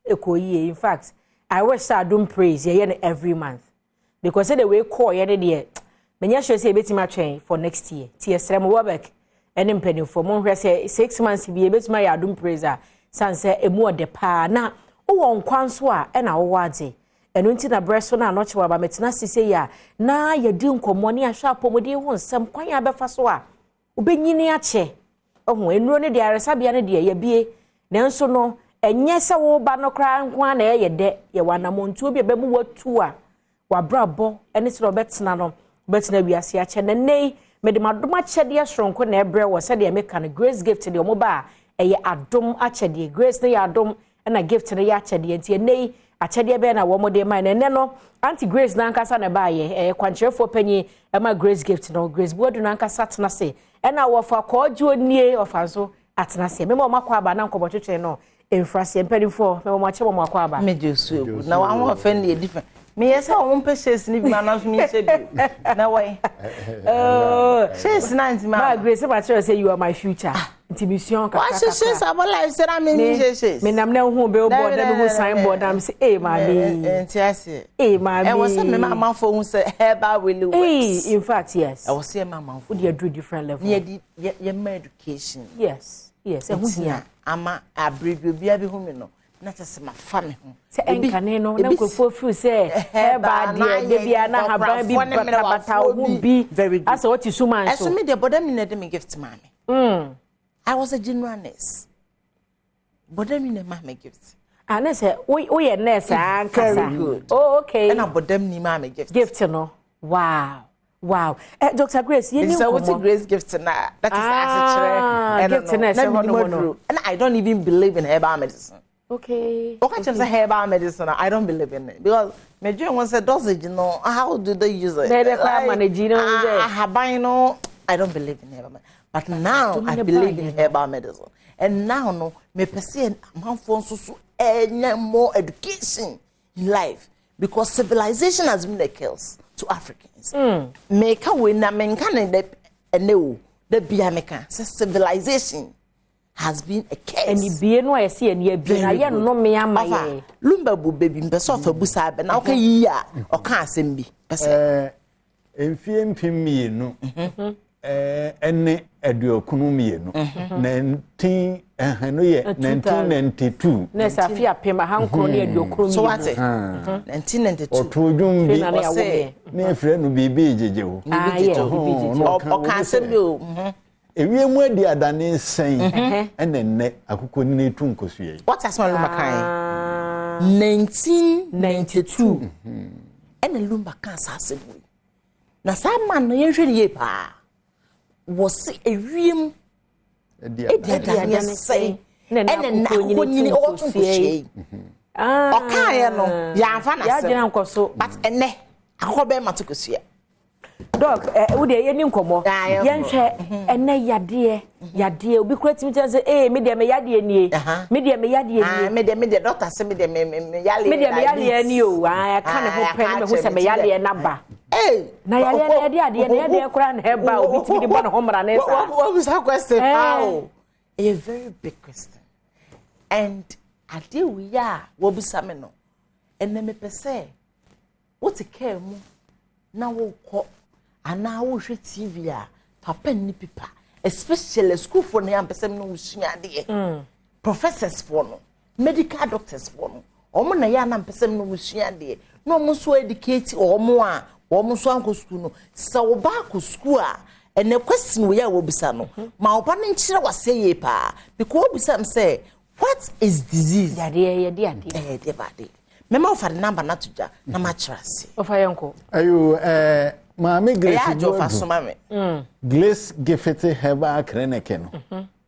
ekoyi. In fact, I wish Adom praise ye every month because the way call ye dey menya sure say betima twen for next year. Tie srem wo back enim penny for mo hwe say 6 months bi betima ya Adom praise a san say emu ode pa na wo nkwanso a e na wo ade eno nti na breso na no chewa ba metina sise ya na ye di nkomo ne ahwa apomodi ho nsem kwan ya befa so a obenyini ache ohun enuro ne de aresabia ne de ye bie nanso no enye se wo ba no kra nko na ye de ye wanamontu obi be mu watu a wabrabo ene se obetena no betina wiase ache na nei mede madom ache de asronko na ebre wo se de meka no grace gift de omo ba eye adom ache de grace ne ya adom na gift ne ya ache de nti nei ache de be na wo mo de man ne no anti grace na nkasa na ba ye kwancherefo panyi ma grace gift no grace bodu na nkasa tena se ena wo fa ko ju nie ofanso atena se me mo makwa ba na nkobo twetwe no emfrase empedifo me mo mache mo makwa ba me jesu na wa ho fa ne different me yesa wo mpese ni bi na so me se bi na why says 90 ma grace ma say you are my future intimation kaka what says about life say na me says me nam na hu be board na me hu sign board am say eh ma me entiase ma me e was me ma for hu say Herbal will works in fact yes I was say ma for you do different level your education yes e hu hia ama abribio bia bi hu me no na tese ma fa me hu se enkane no na nkofo feel say Herbal de bia na haban bi bata hu bi as what is suman so eso me de boda me na de me gift ma me I was a general nurse. But then you ma me gift. And I said, we are nurse and very good. Oh, okay. And I bought them ni ma me gift. Gift no. Wow. Wow. Dr. Grace, you know what Grace gift na. That is gift no. And I don't even believe in herbal medicine. Okay. Okay, just say herbal medicine. I don't believe in it because me just want say dosage, you know, how do they use it? They manage, you know. I don't believe in herbal medicine. But now I believe in herbal medicine. And now no me perceive man for so more education in life because civilization has been a curse to Africans. Make a way na men can the biameka civilization has been a curse. And you be no I see and you be na no me amaye. Lumba bu baby mpeso fa busa be na oka yiya oka asem bi. Enfie mpimi no. Ene eduokunu mienu 1992 na safia pema hankro ne eduokunu so what 1992 otodwum bi na efre no bibi jejewo oka sembi o ewie mu adi adane sen ene akukọ ni netu nkosue what has my lumba kan 1992 ene lumba kan sa sebu na sa man no yenhwe ye pa was a ream a say and then nyini o tun ko shey okay no ya fa na se but ene akobe matukosua dog we dey yeni nkomo yenhwe ene yade obi kura timi say eh me dey me yade nie me dey me yade nie me dey doctor say me dey me yale me dey me yale nie o ka ne ho pɛ me ho say me yale na ba na yale ade na kura na Herbal obi timi di bona homra na esa what was that question how a very big question and ade we ya wo busa me no ene me pese what care mu na wo kɔ ana wo hwe TV a papa ni pipa especially school for na pese me no usua ade professors for no medical doctors for no omo na ya na pese me no usua ade no mo so educate omo a omo so anko school no sa wo ba ko school a ene question we ya wo bisa no ma oba no nkire wase ye pa because wo bisa me say what is disease yade de bade mema ofa the number na tuja na mattress ofa yanko ayo maame Grace ya jo fa so mame Grace Gifete Herbal clinic no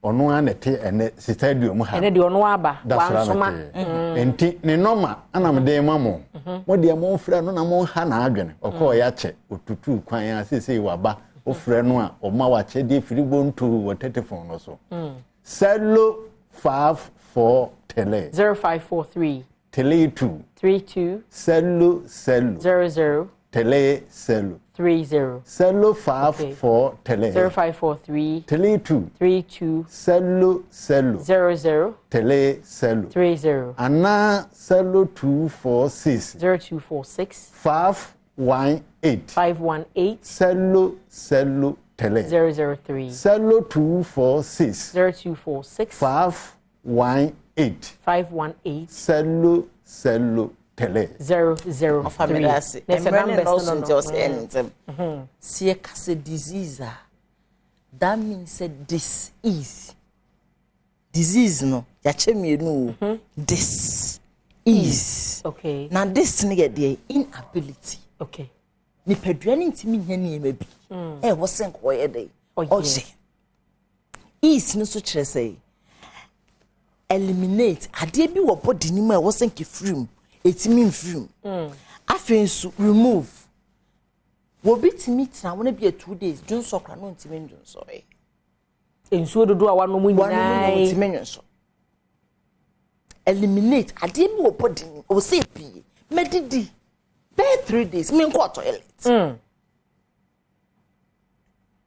ono anete ene stadium ha ene de ono aba wansoma enti ne normal anamde mamo mo de mo mfra no na mo ha na adwene okọ ya che otutu kwan ya sese waba ofre no a o ma wa che de firibontu wo telephone no so Cello 54 tele 0543 tele 2 32 Cello 00 tele Cello 30. Cello 54 tele. 0543 Tele 2. 32 Cello 00 tele cello. 30. Anna cello 246. 0246 518. 518 Cello tele. 003 Cello 246. 0246 518. 518 Cello tele. 003. Family. There's a number just anything. See a disease. That means this is disease no. Yachemi no. This is okay. Now this nigga the inability. Okay. Ni pedwani ntimi nya ni emebi. Wosen ko ye dey. Oje. Is no so kire say eliminate ade bi wo body ni mu e wosen ke film. Etimi film. Afensu remove. Wo bitimi tina wona bi 2 days dun so kra no ntimi ndun so e. Ensuo dodo a wano mu nyinaa ntimi ndun so. Eliminate ade bi wo body ni o say pi. Medidi. Be 3 days me nko toilet.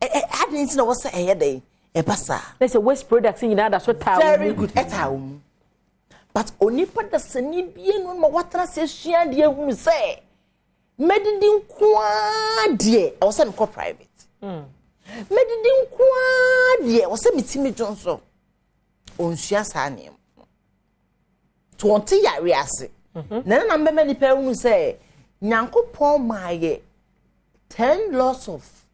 I didn't know what say day. E basa. Let's say waste products in that so town. Very good etaum. But onipa da sani bie no ma watana se hia de ehunu say. Medidi nko de e wo say me private. Medidi nko de e wo say mitimi jonso. Onhia sa ne. To onti yare ase. Na mbema ni pe ehunu say Nyankopon maaye 10 laws of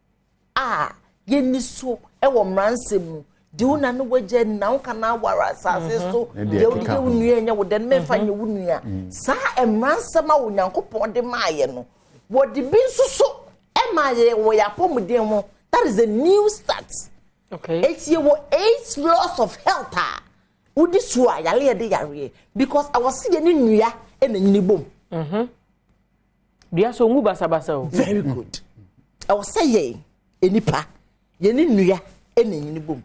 yeni so e wo mransem de una no waje na wo kana wara asase so de wo de unua nya wo de me fa nya wo nua sa e mransem a wo Nyankopon de maaye no wo de bi nsuso e maaye wo yapomden ho. That is a new start. Okay. It's your 8 laws of health wo di so a yale de yare because I was see ni nua e na nyini bom. Dia so ngu basa. Very good. I was say enipa ye ni nua e na nyini bom.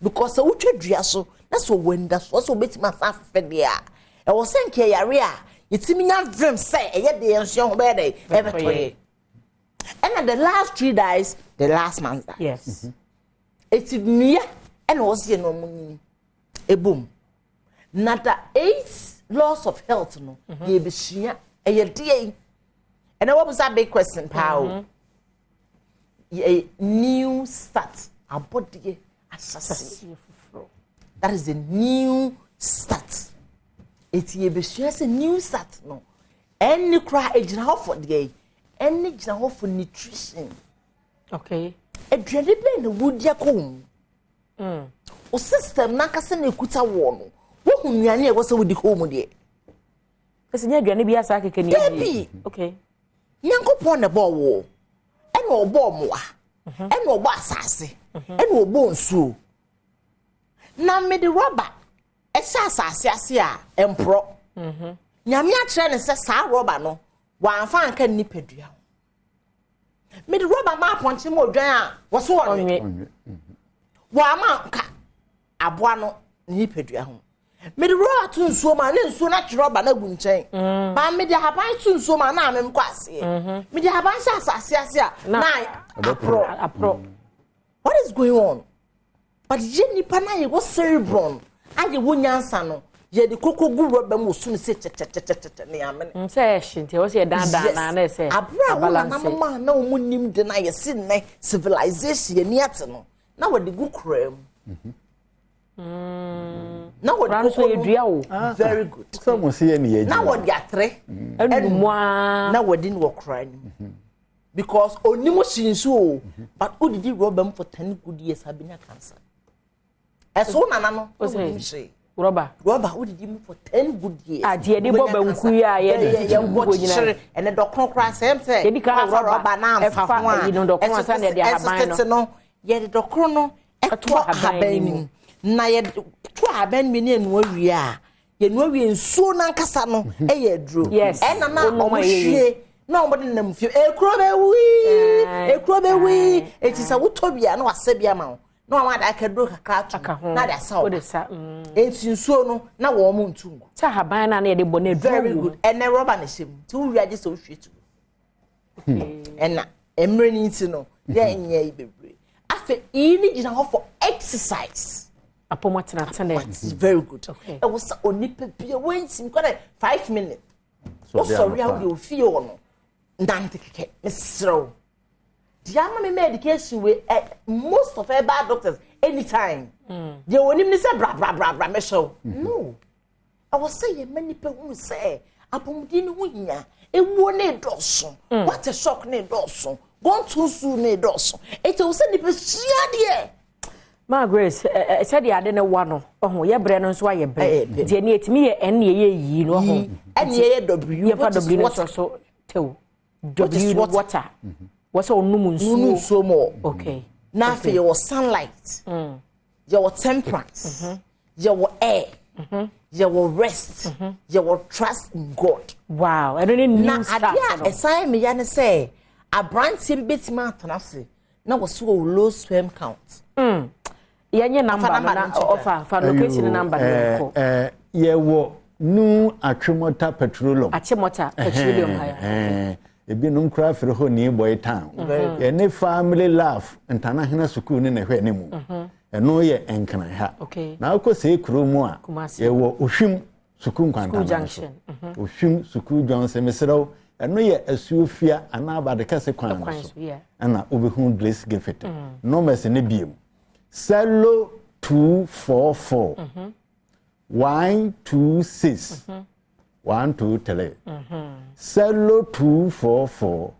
Because wo twadua so na so wenda so betima sa fe de a. I was say nke yare a yetimi nya dream say e ye de enso ho be dey e betoye. And the last 3 days the last month. Yes. It's nua and was ye no munyi e bom. Na the 8 laws of health no ye be sua e ye de. And what was that big question, Pao? A new start. A body assassin. That is a new start. It's a new start. No. Any cry agent for the day. Any general for nutrition. Okay. A dreaded the wood yakum. O system Nakasan Kuta Warno. What when was with the home day? It's a new be as I can. Okay. Nyankopon na bo wo e na obo moa e na obo asase e na obo nsuo na me de rubber e sha asase ase a empro nyame a kire ne se sa rubber no wa anfa anka nipadua me de rubber ma ponche mo odwan a wo so wonwe wa ma nka aboa no nipadua ho me de rubber to nsuo ma na nsuo na kire rubber na gu nchen ba me de haban to nsuo ma na amem kwase me de haban sha asase ase a na apro. What is going on? But ye nipa na ye wo cerebron aye wo nyansa no ye de koko gu rubber mo su ne se che ne amene say shinte wo say dan na say abra na mama na wo nim de na ye sin ne civilization ye ni ate no na wo de gu kram. Now what very good. Some see any now what yatre and now what didn't work crying because only so but who did you rob them for 10 good years have been a cancer as soon as rubber who did you for 10 good years dear the bob and the doctor crash same thing you know doctor no yet the doctor no happening na ye twa ben mi ne no awie a ye no awie nsuo na nkasa no e ye aduro e na na omohwe na omode nam fie ekro be wi e ti sa wotobia na wasabia ma na wa da ka duro kakra na da sa o e nsuo no na wo mo ntungu sa haban na ye de bo na very good and na rubber na shem ti wo wi age so hwe tu and emreniti no ye nye bebre afa ini gina ho for exercise it's very good okay. It was onipa bia wentim kwa 5 minutes so sorry how you feel no ndante keke mesro diama me medication we most of herbal doctors anytime they wonim ni say bra me show no I was say many people say apomudi ni hunya ewo ne doso what a shock ne doso gone too soon ne doso it will say ni pe sia de Ma Grace said the ade ne wa no ohun ye bre no so aye bre de ne etimi ye en ye yi no ohun en ye w ye fa w so tew w water what's on numu so more okay now for your sunlight your temperance your air your rest your trust in God wow I don't need new start na assign me ya ne say abranti betima atanase na wo so low sperm count yenye number na offer for location number ko ye wo nu atwemota petroleum haya ebi no nkra fere ho ni boy town ye ne family love ntana hena school ni na hwe ne mu eno ye enkana ha na akose kuro mu a ye wo ohwim school nkwanta junction ohwim school junction mesero eno ye asuofia ana abade kase kwan so ana obehu grace gifet no mese ne biem Cello 244 126 123 Cello 244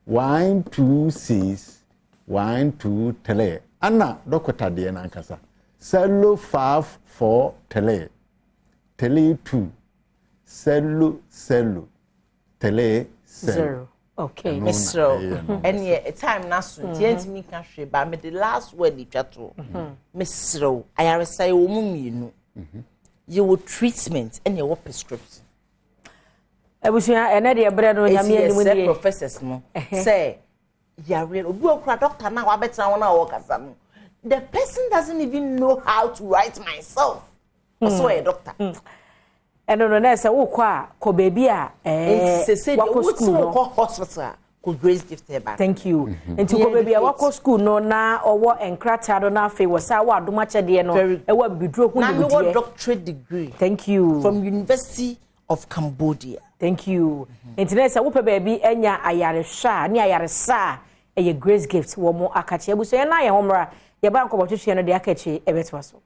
126 123 Anna dokota de na nkasa Cello 543 tele 2 Cello tele 0 okay Mr. And yeah, time na so tienti mi ka hwe ba me the last word it twato Mr. I say wo mu mienu you will treatment and your prescription ebusia ene de bre no nyame ani mu die professors no say ya real obi okura doctor na wa betra won na wo kasa no the person doesn't even know how to write myself so a doctor no na say wo kwa ko baby a wako school ko hospital ko grace gift Herbal thank you enti ko baby a wako school no na owo enkrata do na afi wo sa wa adoma chede no e wa biduro hu ni wo doctorate degree thank you from University of Cambodia thank you enti na say wo pe baby enya ayaresha ni ayaresa e grace gift wo mo akache abuso na ye homra ye ba nkobotwe no de akache ebetwa so